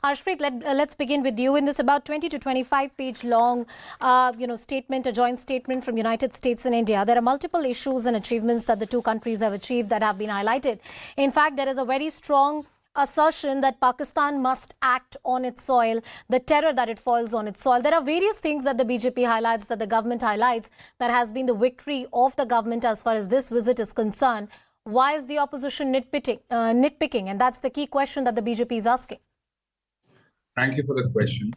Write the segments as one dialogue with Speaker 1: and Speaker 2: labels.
Speaker 1: Arshpreet, let's begin with you in this about 20 to 25 page long, statement, a joint statement from United States and India. There are multiple issues and achievements that the two countries have achieved that have been highlighted. In fact, there is a very strong assertion that Pakistan must act on its soil, the terror that it foils on its soil. There are various things that the BJP highlights, that the government highlights, that has been the victory of the government as far as this visit is concerned. Why is the opposition nitpicking? And that's the key question that the BJP is asking.
Speaker 2: Thank you for the question.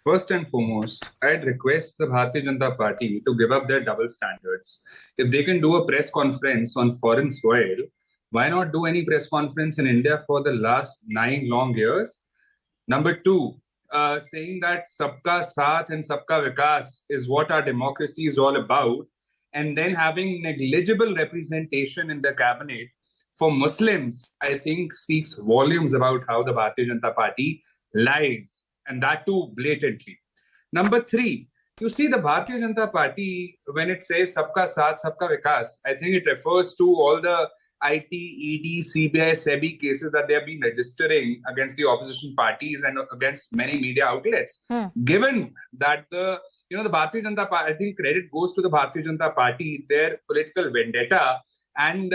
Speaker 2: First and foremost, I'd request the Bharatiya Janata Party to give up their double standards. If they can do a press conference on foreign soil, why not do any press conference in India for the last 9 long years? Number two, saying that Sabka Saath and Sabka Vikas is what our democracy is all about, and then having negligible representation in the cabinet for Muslims, I think speaks volumes about how the Bharatiya Janata Party lies, and that too blatantly. Number three, you see the Bharatiya Janata Party, when it says Sabka Saath, Sabka Vikas, I think it refers to all the IT, ED, CBI, SEBI cases that they have been registering against the opposition parties and against many media outlets. Given that the Bharatiya Janata Party, I think credit goes to the Bharatiya Janata Party, their political vendetta and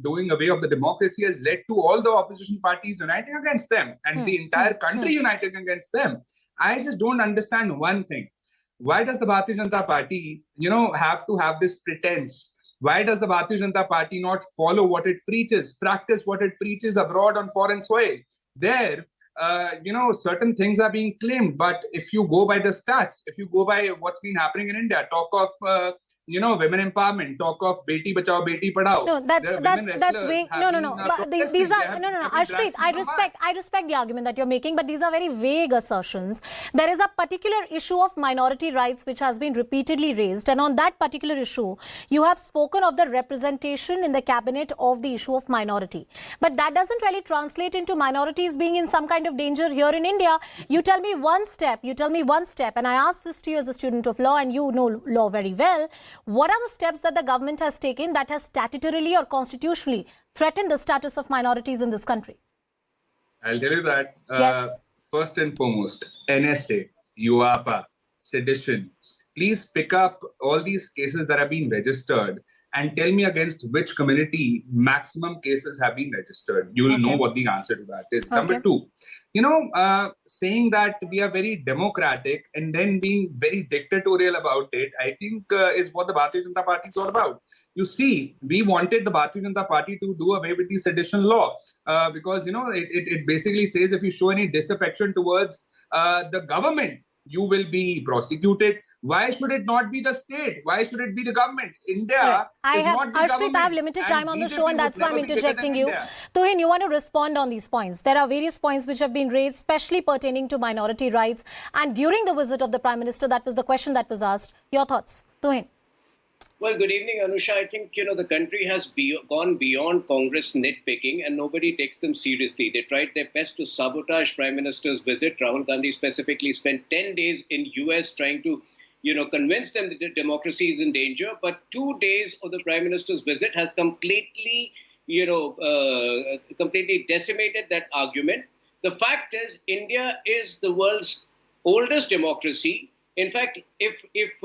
Speaker 2: doing away of the democracy has led to all the opposition parties uniting against them and the entire country uniting against them. I just don't understand one thing. Why does the Bharatiya Janata Party, have to have this pretense? Why does the Bharatiya Janata Party not follow what it preaches, practice what it preaches abroad on foreign soil? There, certain things are being claimed, but if you go by the stats, if you go by what's been happening in India, talk of women empowerment, talk of Beti Bachao, Beti Padhao.
Speaker 1: No, that's vague. No. But these are no. Arshpreet, I respect the argument that you're making, but these are very vague assertions. There is a particular issue of minority rights which has been repeatedly raised, and on that particular issue, you have spoken of the representation in the cabinet of the issue of minority. But that doesn't really translate into minorities being in some kind of danger here in India. You tell me one step, and I ask this to you as a student of law, and you know law very well. What are the steps that the government has taken that has statutorily or constitutionally threatened the status of minorities in this country?
Speaker 2: I'll tell you that.
Speaker 1: Yes.
Speaker 2: First and foremost, NSA, UAPA, sedition. Please pick up all these cases that have been registered and tell me against which community maximum cases have been registered. You will know what the answer to that is. Number two, saying that we are very democratic and then being very dictatorial about it, I think is what the Bharatiya Janata Party is all about. You see, we wanted the Bharatiya Janata Party to do away with the sedition law because, it basically says if you show any disaffection towards the government, you will be prosecuted. Why should it not be the state? Why should it be the government? India is not the government.
Speaker 1: I have limited time on the show, and that's why I'm interjecting you. Tuhin, you want to respond on these points. There are various points which have been raised, especially pertaining to minority rights. And during the visit of the Prime Minister, that was the question that was asked. Your thoughts, Tuhin?
Speaker 3: Well, good evening, Anusha. I think, the country has gone beyond Congress nitpicking and nobody takes them seriously. They tried their best to sabotage Prime Minister's visit. Rahul Gandhi specifically spent 10 days in US trying to convince them that the democracy is in danger. But 2 days of the Prime Minister's visit has completely decimated that argument. The fact is, India is the world's oldest democracy. In fact, if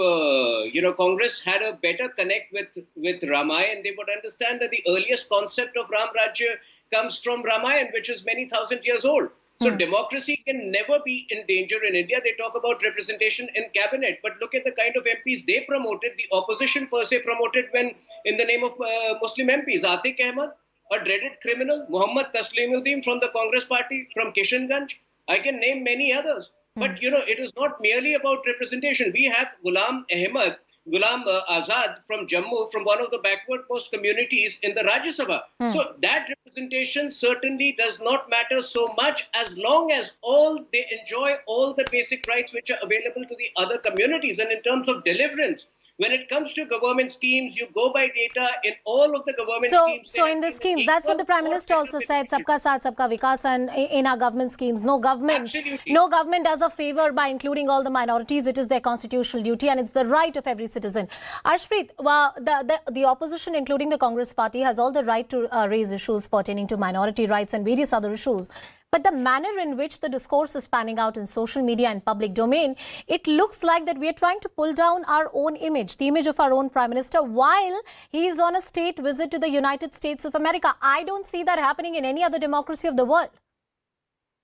Speaker 3: Congress had a better connect with Ramayan, they would understand that the earliest concept of Ram Rajya comes from Ramayan, which is many thousand years old. So democracy can never be in danger in India. They talk about representation in cabinet, but look at the kind of MPs they promoted, the opposition per se promoted when in the name of Muslim MPs. Atiq Ahmed, a dreaded criminal, Muhammad Taslimuddin from the Congress party, from Kishanganj. I can name many others. But, it is not merely about representation. We have Ghulam Azad from Jammu, from one of the backward-most communities in the Rajya Sabha. So that representation certainly does not matter so much as long as they enjoy all the basic rights which are available to the other communities. And in terms of deliverance, when it comes to government schemes, you go by data in all of the government schemes.
Speaker 1: So in the schemes, that's what the Prime Minister also said, Sabka Saath, Sabka Vikas, and in our government schemes, no government does a favor by including all the minorities. It is their constitutional duty and it's the right of every citizen. Arshpreet, the opposition, including the Congress party, has all the right to raise issues pertaining to minority rights and various other issues. But But the manner in which the discourse is panning out in social media and public domain, it looks like that we are trying to pull down our own image, the image of our own Prime Minister, while he is on a state visit to the United States of America. I don't see that happening in any other democracy of the world.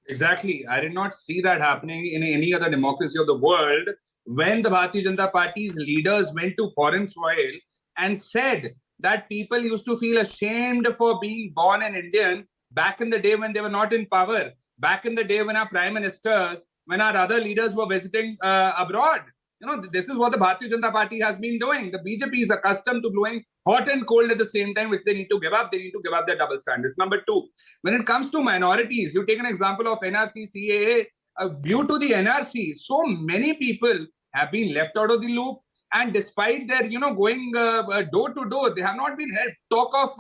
Speaker 2: Exactly. I did not see that happening in any other democracy of the world when the Bharatiya Janata Party's leaders went to foreign soil and said that people used to feel ashamed for being born an Indian back in the day when they were not in power, back in the day when our prime ministers, when our other leaders were visiting abroad. You know, this is what the Bharatiya Janata Party has been doing. The BJP is accustomed to blowing hot and cold at the same time, which they need to give up. They need to give up their double standards. Number two, when it comes to minorities, you take an example of NRC, CAA. Due to the NRC, so many people have been left out of the loop. And despite their, going door to door, they have not been helped. Talk of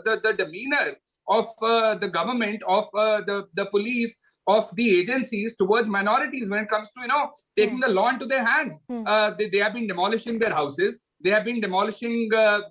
Speaker 2: the demeanor of the government, of the police, of the agencies towards minorities when it comes to, taking the law into their hands. They have been demolishing their houses. They have been demolishing their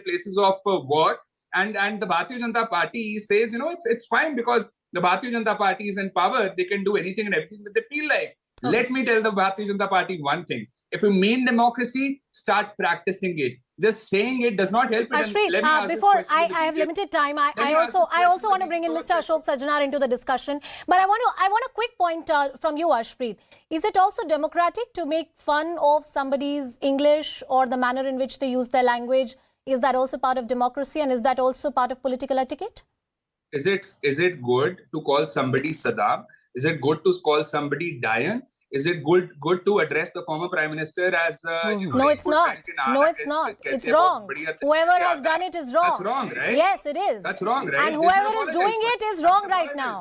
Speaker 2: places of work. And the Bharatiya Janata Party says, it's fine because the Bharatiya Janata Party is in power. They can do anything and everything that they feel like. Let me tell the Bharatiya Janata Party one thing. If you mean democracy, start practicing it. Just saying it does not help.
Speaker 1: Ashpreet, before I have limited time, I also want to bring in Mr. Ashok Sajjanar into the discussion. But I want a quick point from you, Ashpreet. Is it also democratic to make fun of somebody's English or the manner in which they use their language? Is that also part of democracy, and is that also part of political etiquette?
Speaker 2: Is it good to call somebody Saddam? Is it good to call somebody Diane? Is it good to address the former Prime Minister as
Speaker 1: No, it's not. No, it's not. It's wrong. Whoever has done it is wrong.
Speaker 2: That's wrong, right?
Speaker 1: Yes, it is.
Speaker 2: That's wrong, right?
Speaker 1: And whoever is doing it is wrong right now.